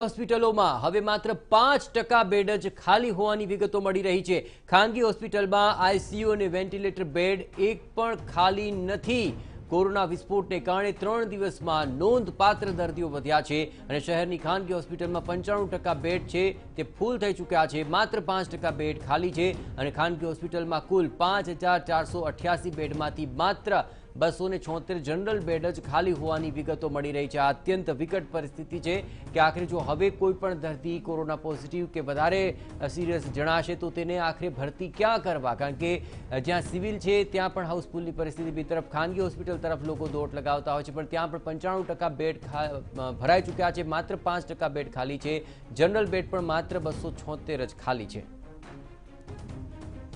હોસ્પિટલોમાં હવે માત્ર 5% બેડ જ ખાલી હોવાની વિગતો મળી રહી છે। ખાનગી હોસ્પિટલમાં આઈસીયુ અને વેન્ટિલેટર બેડ એક પણ ખાલી નથી। કોરોના વિસ્ફોટને કારણે 3 દિવસમાં નોંધપાત્ર દર્દીઓ વધ્યા છે અને શહેરની ખાનગી હોસ્પિટલમાં 95% બેડ છે તે ફૂલ થઈ ચૂક્યા છે। માત્ર 5% બેડ ખાલી છે અને ખાનગી હોસ્પિટલમાં કુલ 5488 બેડમાંથી માત્ર 276 જનરલ બેડ જ ખાલી હોવાની વિગતો મળી રહી છે। આ અત્યંત વિકટ પરિસ્થિતિ છે કે આખરે જો હવે કોઈ પણ દર્દી કોરોના પોઝિટિવ કે વધારે સિરિયસ જણાશે તો તેને આખરે ભરતી ક્યાં કરવા, કારણ કે જ્યાં સિવિલ છે ત્યાં પણ હાઉસફુલની પરિસ્થિતિ, બીજી તરફ ખાનગી હોસ્પિટલ તરફ લોકો દોટ લગાવતા હોય છે પણ ત્યાં પણ 95% બેડ ભરાઈ ચૂક્યા છે। માત્ર 5% બેડ ખાલી છે। જનરલ બેડ પણ માત્ર 276 જ ખાલી છે।